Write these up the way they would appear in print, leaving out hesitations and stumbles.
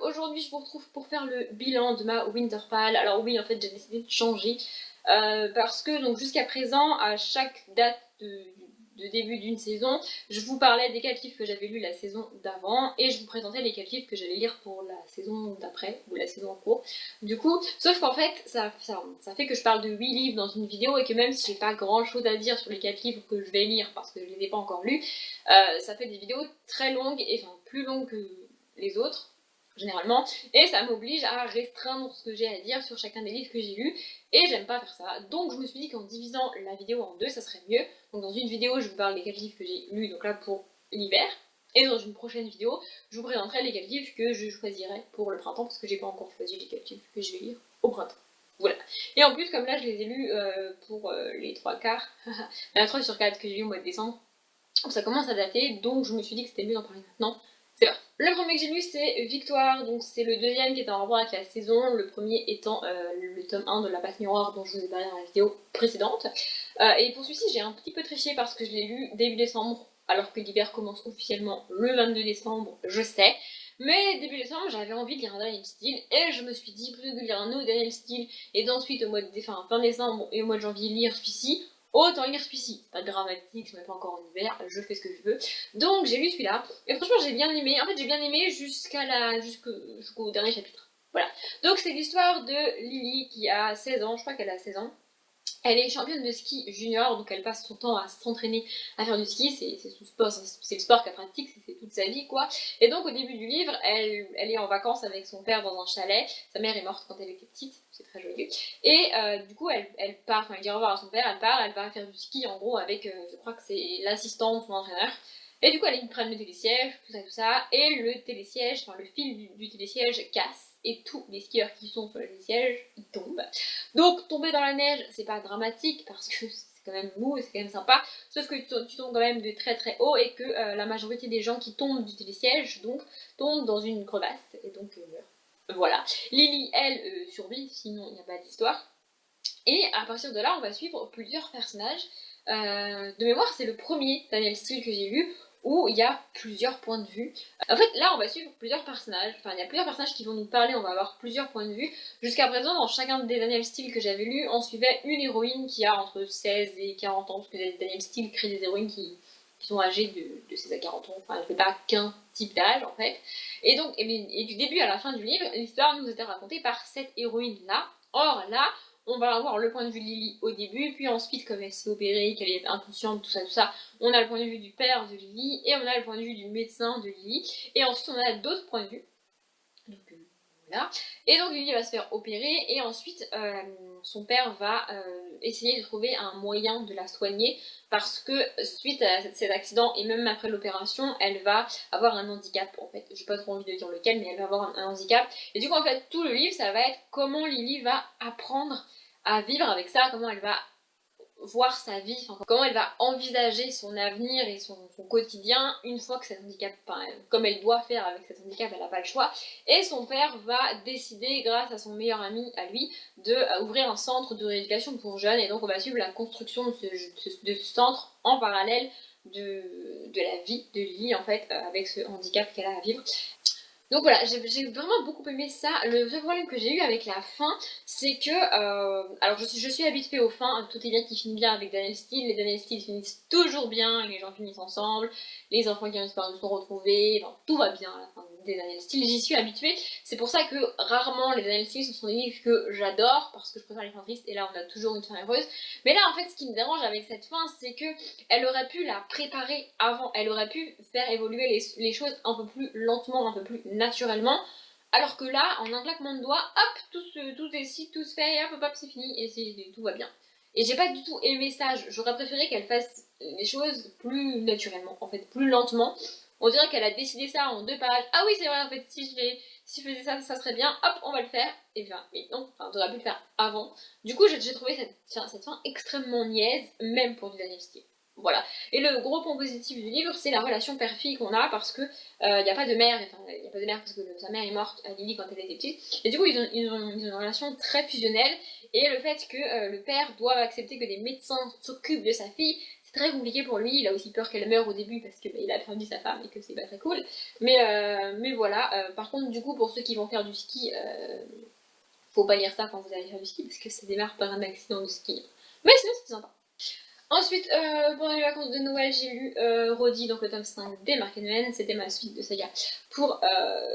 aujourd'hui je vous retrouve pour faire le bilan de ma Winterpal. Alors oui, en fait j'ai décidé de changer parce que donc jusqu'à présent, à chaque date de début d'une saison, je vous parlais des 4 livres que j'avais lus la saison d'avant et je vous présentais les 4 livres que j'allais lire pour la saison d'après ou la saison en cours. Du coup, sauf qu'en fait ça fait que je parle de 8 livres dans une vidéo et que même si j'ai pas grand chose à dire sur les 4 livres que je vais lire parce que je les ai pas encore lus, ça fait des vidéos très longues et enfin plus longues que les autres généralement, et ça m'oblige à restreindre ce que j'ai à dire sur chacun des livres que j'ai lus, et j'aime pas faire ça. Donc je me suis dit qu'en divisant la vidéo en deux, ça serait mieux. Donc dans une vidéo, je vous parle des 4 livres que j'ai lus, donc là pour l'hiver, et dans une prochaine vidéo, je vous présenterai les 4 livres que je choisirai pour le printemps, parce que j'ai pas encore choisi les 4 livres que je vais lire au printemps. Voilà. Et en plus, comme là je les ai lus pour les 3 quarts, la 3 sur 4 que j'ai lu au mois de décembre, ça commence à dater, donc je me suis dit que c'était mieux d'en parler maintenant. C'est vrai. Le premier que j'ai lu c'est Victoire, donc c'est le deuxième qui est en rapport avec la saison, le premier étant le tome 1 de La Passe Miroir dont je vous ai parlé dans la vidéo précédente. Et pour celui-ci j'ai un petit peu triché parce que je l'ai lu début décembre, alors que l'hiver commence officiellement le 22 décembre, je sais. Mais début décembre j'avais envie de lire un Daniel Steele et je me suis dit plutôt que de lire un autre Daniel Steele et d'ensuite au mois de fin décembre et au mois de janvier lire celui-ci, autant lire celui-ci. C'est pas dramatique, je ne mets pas encore en hiver, je fais ce que je veux. Donc j'ai lu celui-là, et franchement j'ai bien aimé. En fait j'ai bien aimé jusqu'au dernier chapitre. Voilà. Donc c'est l'histoire de Lily qui a 16 ans, je crois qu'elle a 16 ans. Elle est championne de ski junior, donc elle passe son temps à s'entraîner à faire du ski, c'est son sport, c'est le sport qu'elle pratique, c'est toute sa vie quoi. Et donc au début du livre, elle est en vacances avec son père dans un chalet, sa mère est morte quand elle était petite, c'est très joyeux. Et du coup elle part, enfin elle dit au revoir à son père, elle va faire du ski en gros avec, je crois que c'est l'assistant de son entraîneur. Et du coup elle prend le télésiège, tout ça, et le télésiège, enfin le fil du télésiège casse. Et tous les skieurs qui sont sur le télésiège, ils tombent. Donc tomber dans la neige, c'est pas dramatique parce que c'est quand même mou et c'est quand même sympa, sauf que tu tombes quand même de très très haut et que la majorité des gens qui tombent du télésiège donc tombent dans une crevasse et donc meurent. Voilà. Lily, elle, survit, sinon il n'y a pas d'histoire. Et à partir de là, on va suivre plusieurs personnages. De mémoire, c'est le premier Daniel Steele que j'ai lu où il y a plusieurs points de vue. En fait, là, on va suivre plusieurs personnages. Enfin, il y a plusieurs personnages qui vont nous parler, on va avoir plusieurs points de vue. Jusqu'à présent, dans chacun des Daniel Steele que j'avais lus, on suivait une héroïne qui a entre 16 et 40 ans, parce que Daniel Steele crée des héroïnes qui sont âgées de 16 à 40 ans. Enfin, elle ne fait pas qu'un type d'âge, en fait. Et donc, et du début à la fin du livre, l'histoire nous était racontée par cette héroïne-là. Or, là, on va avoir le point de vue de Lily au début, puis ensuite, comme elle s'est opérée, qu'elle est inconsciente, tout ça, on a le point de vue du père de Lily, et on a le point de vue du médecin de Lily, et ensuite on a d'autres points de vue. Donc voilà. Et donc Lily va se faire opérer, et ensuite son père va essayer de trouver un moyen de la soigner, parce que suite à cet accident, et même après l'opération, elle va avoir un handicap, en fait. J'ai pas trop envie de dire lequel, mais elle va avoir un handicap. Et du coup, en fait, tout le livre, ça va être comment Lily va apprendre à vivre avec ça, comment elle va voir sa vie, enfin, comment elle va envisager son avenir et son quotidien une fois que cet handicap, enfin, comme elle doit faire avec cet handicap, elle n'a pas le choix. Et son père va décider, grâce à son meilleur ami à lui, de ouvrir un centre de rééducation pour jeunes, et donc on va suivre la construction de ce centre en parallèle de la vie de Lily en fait, avec ce handicap qu'elle a à vivre. Donc voilà, j'ai vraiment beaucoup aimé ça. Le seul problème que j'ai eu avec la fin, c'est que... alors je suis habituée aux fins, tout est bien qui finit bien avec Daniel Steele. Les Daniel Steele finissent toujours bien, les gens finissent ensemble, les enfants qui ont disparu sont retrouvés, enfin, tout va bien à la fin des Daniel Steele. J'y suis habituée, c'est pour ça que rarement les Daniel Steele, ce sont des livres que j'adore, parce que je préfère les fins tristes, et là on a toujours une fin heureuse. Mais là en fait ce qui me dérange avec cette fin, c'est que elle aurait pu la préparer avant, elle aurait pu faire évoluer les choses un peu plus lentement, un peu plus naturellement, alors que là, en un claquement de doigts, hop, tout est ici, tout se fait, et hop, c'est fini, et tout va bien. Et j'ai pas du tout aimé ça, j'aurais préféré qu'elle fasse les choses plus naturellement, en fait, plus lentement. On dirait qu'elle a décidé ça en 2 pages. Ah oui, c'est vrai, en fait, si je faisais ça, ça serait bien, hop, on va le faire. Et bien, mais non, enfin, t'aurais pu le faire avant. Du coup, j'ai trouvé cette fin extrêmement niaise, même pour du Daniel Steele. Voilà. Et le gros point positif du livre, c'est la relation père-fille qu'on a, parce que il n'y a pas de mère, enfin il n'y a pas de mère parce que sa mère est morte à Lily quand elle était petite, et du coup ils ont une relation très fusionnelle, et le fait que le père doit accepter que des médecins s'occupent de sa fille, très compliqué pour lui, il a aussi peur qu'elle meure au début parce qu'il a perdu sa femme et que c'est pas très cool. Mais voilà, par contre du coup pour ceux qui vont faire du ski, faut pas lire ça quand vous allez faire du ski parce que ça démarre par un accident de ski. Mais sinon c'est sympa. Ensuite, pendant les vacances de Noël, j'ai lu Roddy, donc le tome 5 des Mark Twain. C'était ma suite de saga pour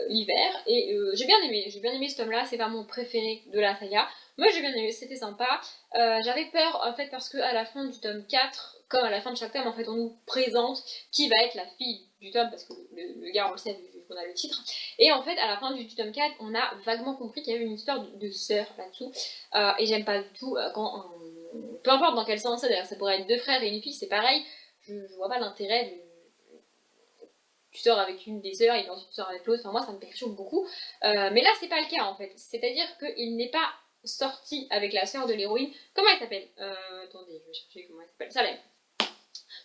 l'hiver. Et j'ai bien aimé ce tome-là. C'est pas mon préféré de la saga. Moi j'ai bien aimé, c'était sympa. J'avais peur en fait parce qu'à la fin du tome 4, comme à la fin de chaque tome, en fait on nous présente qui va être la fille du tome, parce que le gars on le sait vu qu'on a le titre. Et en fait à la fin du tome 4, on a vaguement compris qu'il y avait une histoire de sœur là-dessous. Et j'aime pas du tout quand peu importe dans quel sens c'est, d'ailleurs ça pourrait être deux frères et une fille, c'est pareil, je vois pas l'intérêt de... Tu sors avec une des sœurs et ensuite tu sors avec l'autre, enfin moi ça me perturbe beaucoup. Mais là c'est pas le cas en fait, c'est-à-dire qu'il n'est pas sorti avec la sœur de l'héroïne, comment elle s'appelle attendez, je vais chercher comment elle s'appelle, Salem.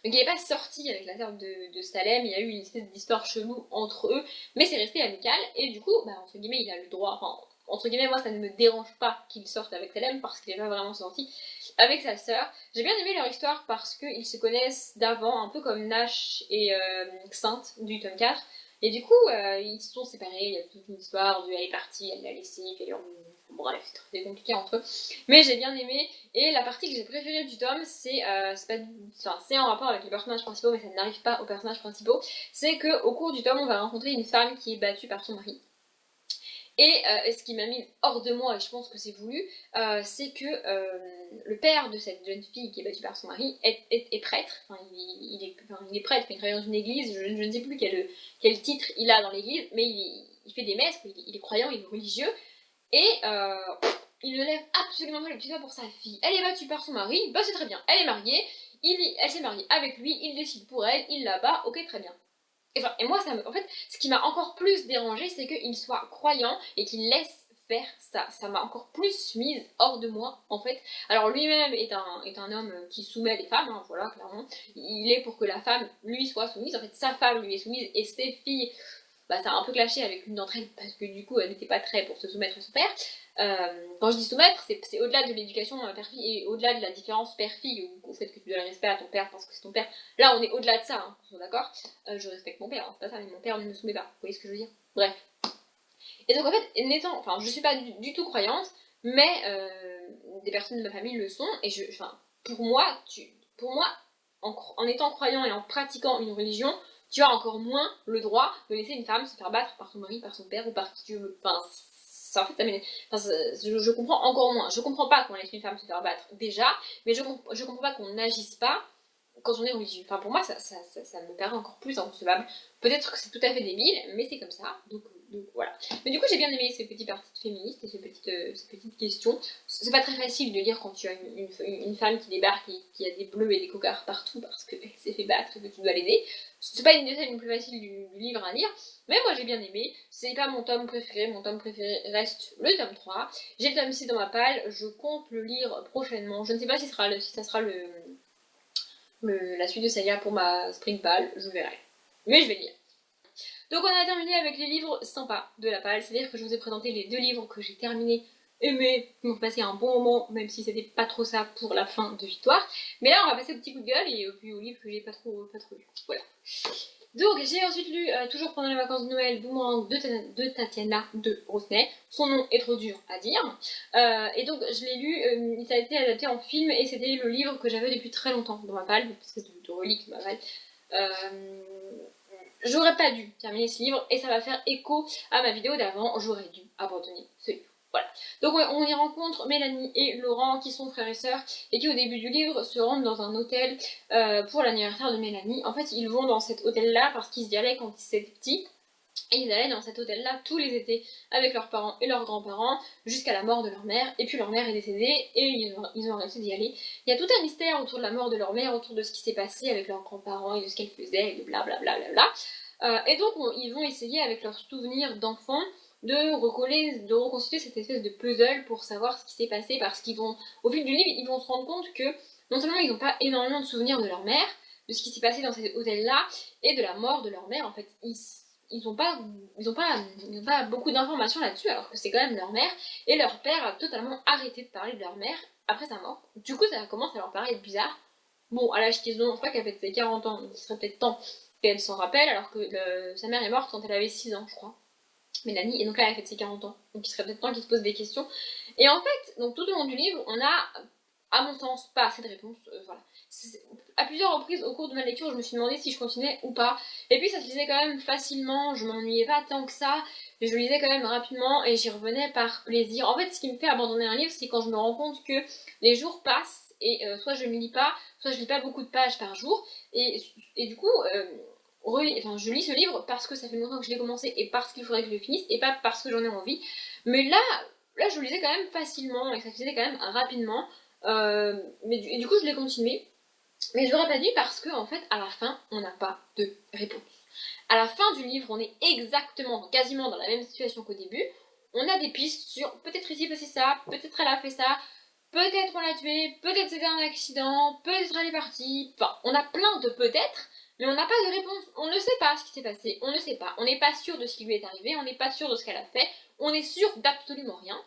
Donc il n'est pas sorti avec la sœur de Salem, il y a eu une espèce d'histoire chelou entre eux, mais c'est resté amical, et du coup, bah, entre guillemets, il a le droit, enfin, entre guillemets, moi ça ne me dérange pas qu'il sorte avec Salem, parce qu'il n'est pas vraiment sorti avec sa sœur. J'ai bien aimé leur histoire parce qu'ils se connaissent d'avant, un peu comme Nash et Sainte du tome 4, et du coup, ils se sont séparés, il y a toute une histoire de elle est partie, elle l'a laissé, puis elle bon, bref, c'est très compliqué entre eux. Mais j'ai bien aimé, et la partie que j'ai préférée du tome, c'est en rapport avec les personnages principaux, mais ça n'arrive pas aux personnages principaux. C'est qu'au cours du tome, on va rencontrer une femme qui est battue par son mari. Et ce qui m'a mis hors de moi, et je pense que c'est voulu, c'est que le père de cette jeune fille qui est battue par son mari est prêtre. Enfin, il est prêtre, mais il travaille dans une église. Je ne sais plus quel titre il a dans l'église, mais il fait des messes, il est croyant, il est religieux. Et il ne lève absolument pas le petit doigt pour sa fille. Elle est battue par son mari, bah c'est très bien. Elle est mariée, elle s'est mariée avec lui, il décide pour elle, il la bat, ok très bien. Et moi, en fait, ce qui m'a encore plus dérangé, c'est qu'il soit croyant et qu'il laisse faire ça. Ça m'a encore plus mise hors de moi, en fait. Alors lui-même est un homme qui soumet les femmes, hein, voilà, clairement. Il est pour que la femme lui soit soumise. En fait, sa femme lui est soumise et ses filles, bah, ça a un peu clashé avec une d'entre elles parce que du coup, elle n'était pas très pour se soumettre à son père. Quand je dis soumettre, c'est au-delà de l'éducation père-fille et au-delà de la différence père-fille ou au fait que tu dois le respect à ton père parce que c'est ton père. Là, on est au-delà de ça, hein, on est d'accord. Je respecte mon père, hein, c'est pas ça, mais mon père ne me soumet pas. Vous voyez ce que je veux dire? Bref. Et donc en fait, enfin, je suis pas du tout croyante, mais des personnes de ma famille le sont, et pour moi, en étant croyant et en pratiquant une religion, tu as encore moins le droit de laisser une femme se faire battre par son mari, par son père ou par qui tu veux. Enfin, en fait, je comprends encore moins. Je comprends pas qu'on laisse une femme se faire battre déjà, mais je comprends pas qu'on n'agisse pas quand on est religieux. Enfin, pour moi, ça me paraît encore plus inconcevable. Peut-être que c'est tout à fait débile, mais c'est comme ça. Donc voilà. Mais du coup, j'ai bien aimé ces petites parties féministes et ces petites questions. C'est pas très facile de lire quand tu as une femme qui débarque et qui a des bleus et des cocards partout parce qu'elle s'est fait battre et que tu dois l'aider. C'est pas une des scènes les plus faciles du livre à lire, mais moi j'ai bien aimé. C'est pas mon tome préféré reste le tome 3. J'ai le tome 6 dans ma palle, je compte le lire prochainement. Je ne sais pas si ça sera la suite de saga pour ma Spring Pal, je verrai. Mais je vais lire. Donc on a terminé avec les livres sympas de la palle, c'est-à-dire que je vous ai présenté les 2 livres que j'ai terminés, aimés, qui m'ont passé un bon moment, même si c'était pas trop ça pour la fin de Victoire. Mais là on va passer au petit coup de gueule et puis au livre que j'ai pas trop lu. Voilà. Donc j'ai ensuite lu, toujours pendant les vacances de Noël, Boomerang de Tatiana de Rosnay. Son nom est trop dur à dire. Et donc je l'ai lu, ça a été adapté en film et c'était le livre que j'avais depuis très longtemps dans ma palle, parce que c'est de relique ma palle. J'aurais pas dû terminer ce livre et ça va faire écho à ma vidéo d'avant, j'aurais dû abandonner ce livre. Voilà. Donc ouais, on y rencontre Mélanie et Laurent qui sont frères et sœurs et qui au début du livre se rendent dans un hôtel pour l'anniversaire de Mélanie. En fait ils vont dans cet hôtel là parce qu'ils y allaient quand ils étaient petits. Et ils allaient dans cet hôtel-là tous les étés avec leurs parents et leurs grands-parents jusqu'à la mort de leur mère. Et puis leur mère est décédée et ils ont arrêté d'y aller. Il y a tout un mystère autour de la mort de leur mère, autour de ce qui s'est passé avec leurs grands-parents et de ce qu'elle faisait et de blablabla. Et donc ils vont essayer avec leurs souvenirs d'enfants de reconstituer cette espèce de puzzle pour savoir ce qui s'est passé parce qu'ils vont, au fil du livre, ils vont se rendre compte que non seulement ils n'ont pas énormément de souvenirs de leur mère, de ce qui s'est passé dans cet hôtel-là et de la mort de leur mère. En fait, ils n'ont pas beaucoup d'informations là-dessus alors que c'est quand même leur mère et leur père a totalement arrêté de parler de leur mère après sa mort. Du coup ça commence à leur paraître bizarre. Bon, à l'âge qu'ils ont, je crois qu'elle fait ses 40 ans, donc il serait peut-être temps qu'elle s'en rappelle, alors que sa mère est morte quand elle avait 6 ans, je crois. Mélanie, et donc là elle a fait ses 40 ans, donc il serait peut-être temps qu'il se pose des questions. Et en fait, donc tout au long du livre, on a, à mon sens, pas assez de réponses, voilà. À plusieurs reprises au cours de ma lecture, je me suis demandé si je continuais ou pas. Et puis ça se lisait quand même facilement, je m'ennuyais pas tant que ça, je lisais quand même rapidement et j'y revenais par plaisir. En fait, ce qui me fait abandonner un livre, c'est quand je me rends compte que les jours passent et soit je ne lis pas, soit je lis pas beaucoup de pages par jour. Et du coup, enfin, je lis ce livre parce que ça fait longtemps que je l'ai commencé et parce qu'il faudrait que je le finisse et pas parce que j'en ai envie. Mais là, je le lisais quand même facilement et ça se lisait quand même rapidement. Et du coup, je l'ai continué. Mais je l'aurais pas dit parce que, en fait, à la fin, on n'a pas de réponse. À la fin du livre, on est exactement, quasiment dans la même situation qu'au début. On a des pistes sur peut-être ici passé ça, peut-être elle a fait ça, peut-être on l'a tué, peut-être c'était un accident, peut-être elle est partie. Enfin, on a plein de peut-être, mais on n'a pas de réponse. On ne sait pas ce qui s'est passé, on ne sait pas. On n'est pas sûr de ce qui lui est arrivé, on n'est pas sûr de ce qu'elle a fait, on est sûr d'absolument rien.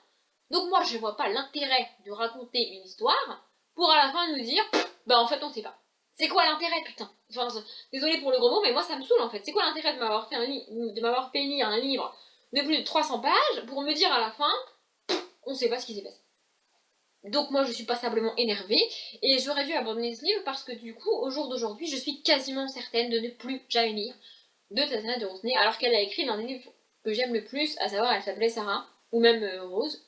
Donc moi, je vois pas l'intérêt de raconter une histoire pour à la fin nous dire, bah en fait on sait pas. C'est quoi l'intérêt, putain? Enfin, désolé pour le gros mot, mais moi ça me saoule en fait. C'est quoi l'intérêt de m'avoir fait lire un livre de plus de 300 pages pour me dire à la fin, on sait pas ce qui s'est passé. Donc moi je suis passablement énervée et j'aurais dû abandonner ce livre parce que du coup au jour d'aujourd'hui je suis quasiment certaine de ne plus jamais lire de Tatiana de Rosnay alors qu'elle a écrit l'un des livres que j'aime le plus, à savoir elle s'appelait Sarah ou même Rose.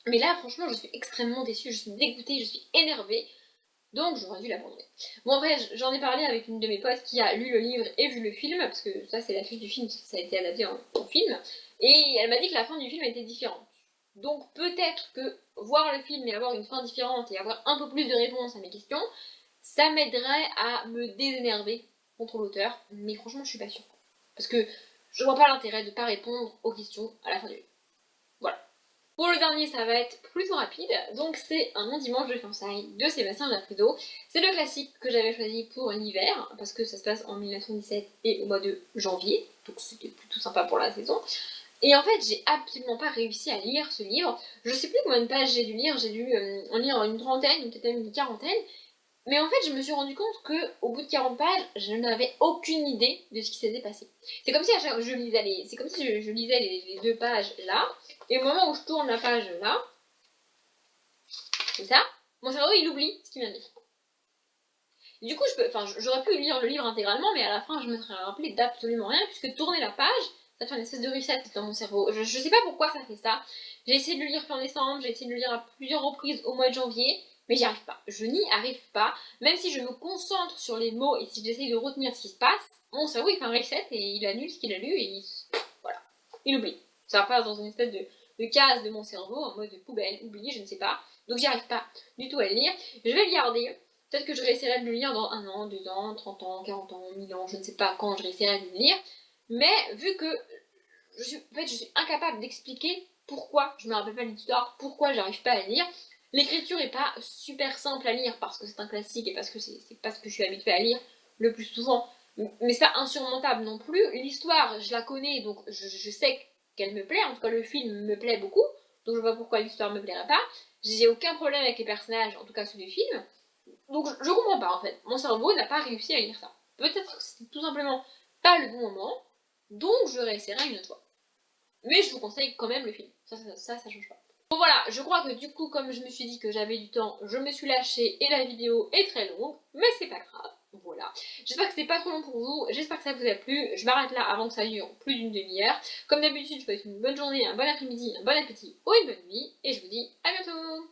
Mais là franchement je suis extrêmement déçue, je suis dégoûtée, je suis énervée. Donc j'aurais dû l'abandonner. Bon après j'en ai parlé avec une de mes potes qui a lu le livre et vu le film, parce que ça c'est la fiche du film, ça a été adapté en film, et elle m'a dit que la fin du film était différente. Donc peut-être que voir le film et avoir une fin différente et avoir un peu plus de réponses à mes questions, ça m'aiderait à me désénerver contre l'auteur, mais franchement je suis pas sûre. Parce que je vois pas l'intérêt de pas répondre aux questions à la fin du livre. Voilà. Pour le dernier, ça va être plutôt rapide. Donc, c'est Un long dimanche de fiançailles de Sébastien Giaffrido. C'est le classique que j'avais choisi pour l'hiver, parce que ça se passe en 1917 et au mois de janvier. Donc, c'était plutôt sympa pour la saison. Et en fait, j'ai absolument pas réussi à lire ce livre. Je sais plus combien de pages j'ai dû lire. J'ai dû en lire une trentaine, ou peut-être même une quarantaine. Mais en fait, je me suis rendu compte que au bout de 40 pages, je n'avais aucune idée de ce qui s'était passé. C'est comme si je lisais c'est comme si je lisais les deux pages là, et au moment où je tourne la page là, comme ça, mon cerveau il oublie ce qu'il vient de dire. Du coup, j'aurais pu lire le livre intégralement, mais à la fin, je me serais rappelé d'absolument rien, puisque tourner la page, ça fait une espèce de reset dans mon cerveau. Je sais pas pourquoi ça fait ça. J'ai essayé de le lire fin décembre, j'ai essayé de le lire à plusieurs reprises au mois de janvier, mais j'y arrive pas. Je n'y arrive pas. Même si je me concentre sur les mots et si j'essaye de retenir ce qui se passe, mon cerveau il fait un reset et il annule ce qu'il a lu et voilà, il oublie. Ça passe dans une espèce de case de mon cerveau en mode poubelle, oublie, je ne sais pas. Donc j'y arrive pas du tout à le lire. Je vais le garder. Peut-être que je réessayerai de le lire dans 1 an, 2 ans, 30 ans, 40 ans, 1000 ans, je ne sais pas quand je réessayerai de le lire. Mais vu que je suis incapable d'expliquer pourquoi je me rappelle pas l'histoire, pourquoi j'arrive pas à lire. L'écriture est pas super simple à lire parce que c'est un classique et parce que c'est pas ce que je suis habituée à lire le plus souvent. Mais c'est pas insurmontable non plus. L'histoire, je la connais, donc je sais qu'elle me plaît. En tout cas, le film me plaît beaucoup. Donc je vois pourquoi l'histoire me plairait pas. J'ai aucun problème avec les personnages, en tout cas ceux du film. Donc je comprends pas en fait. Mon cerveau n'a pas réussi à lire ça. Peut-être que c'était tout simplement pas le bon moment. Donc je réessayerai une autre fois. Mais je vous conseille quand même le film. Ça change pas. Bon voilà, je crois que du coup, comme je me suis dit que j'avais du temps, je me suis lâchée et la vidéo est très longue, mais c'est pas grave. Voilà. J'espère que c'est pas trop long pour vous, j'espère que ça vous a plu. Je m'arrête là avant que ça dure plus d'une demi-heure. Comme d'habitude, je vous souhaite une bonne journée, un bon après-midi, un bon appétit ou une bonne nuit, et je vous dis à bientôt.